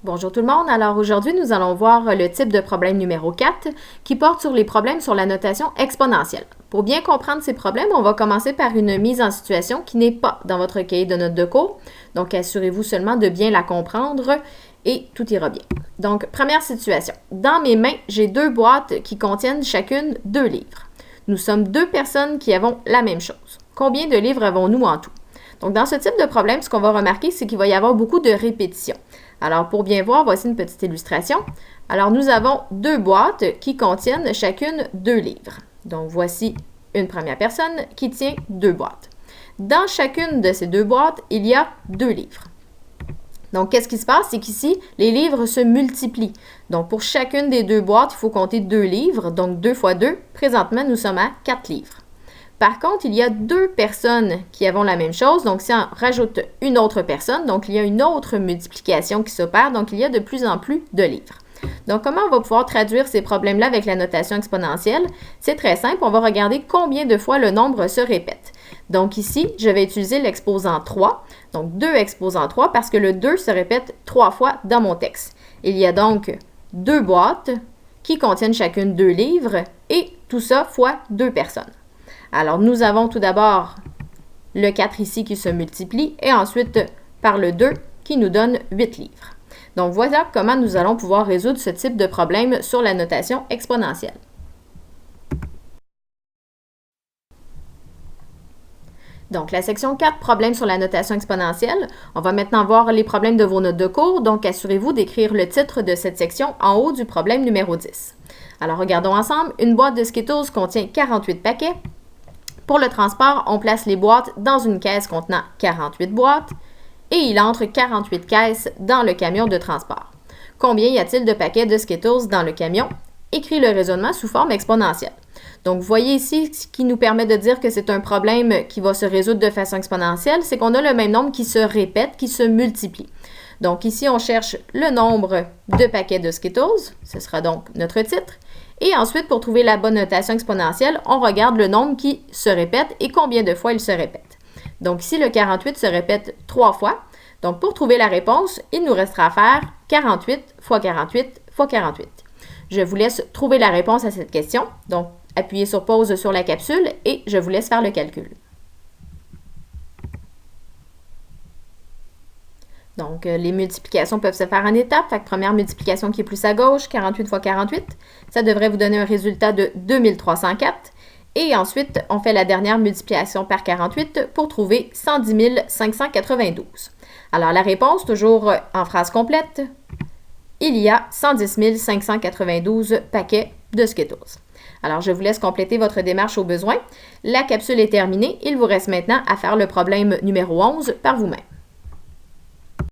Bonjour tout le monde, alors aujourd'hui nous allons voir le type de problème numéro 4 qui porte sur les problèmes sur la notation exponentielle. Pour bien comprendre ces problèmes, on va commencer par une mise en situation qui n'est pas dans votre cahier de notes de cours, donc assurez-vous seulement de bien la comprendre et tout ira bien. Donc première situation, dans mes mains j'ai deux boîtes qui contiennent chacune 2 livres. Nous sommes 2 personnes qui avons la même chose. Combien de livres avons-nous en tout? Donc dans ce type de problème, ce qu'on va remarquer, c'est qu'il va y avoir beaucoup de répétitions. Alors, pour bien voir, voici une petite illustration. Alors, nous avons 2 boîtes qui contiennent chacune 2 livres. Donc, voici une première personne qui tient 2 boîtes. Dans chacune de ces 2 boîtes, il y a 2 livres. Donc, qu'est-ce qui se passe? C'est qu'ici, les livres se multiplient. Donc, pour chacune des 2 boîtes, il faut compter 2 livres. Donc, 2 fois 2. Présentement, nous sommes à 4 livres. Par contre, il y a 2 personnes qui avons la même chose. Donc, si on rajoute une autre personne, donc il y a une autre multiplication qui s'opère. Donc, il y a de plus en plus de livres. Donc, comment on va pouvoir traduire ces problèmes-là avec la notation exponentielle? C'est très simple. On va regarder combien de fois le nombre se répète. Donc, ici, je vais utiliser l'exposant 3. Donc, 2 exposant 3 parce que le 2 se répète 3 fois dans mon texte. Il y a donc 2 boîtes qui contiennent chacune 2 livres et tout ça fois 2 personnes. Alors, nous avons tout d'abord le 4 ici qui se multiplie et ensuite par le 2 qui nous donne 8 livres. Donc, voilà comment nous allons pouvoir résoudre ce type de problème sur la notation exponentielle. Donc, la section 4, problèmes sur la notation exponentielle. On va maintenant voir les problèmes de vos notes de cours. Donc, assurez-vous d'écrire le titre de cette section en haut du problème numéro 10. Alors, regardons ensemble. Une boîte de Skittles contient 48 paquets. Pour le transport, on place les boîtes dans une caisse contenant 48 boîtes et il entre 48 caisses dans le camion de transport. Combien y a-t-il de paquets de Skittles dans le camion? Écrit le raisonnement sous forme exponentielle. Donc, vous voyez ici, ce qui nous permet de dire que c'est un problème qui va se résoudre de façon exponentielle, c'est qu'on a le même nombre qui se répète, qui se multiplie. Donc, ici, on cherche le nombre de paquets de Skittles, ce sera donc notre titre. Et ensuite, pour trouver la bonne notation exponentielle, on regarde le nombre qui se répète et combien de fois il se répète. Donc ici, le 48 se répète 3 fois. Donc pour trouver la réponse, il nous restera à faire 48 fois 48 fois 48. Je vous laisse trouver la réponse à cette question. Donc, appuyez sur pause sur la capsule et je vous laisse faire le calcul. Donc, les multiplications peuvent se faire en étapes. Fait que première multiplication qui est plus à gauche, 48 fois 48, ça devrait vous donner un résultat de 2304. Et ensuite, on fait la dernière multiplication par 48 pour trouver 110 592. Alors, la réponse, toujours en phrase complète, il y a 110 592 paquets de Skittles. Alors, je vous laisse compléter votre démarche au besoin. La capsule est terminée. Il vous reste maintenant à faire le problème numéro 11 par vous-même.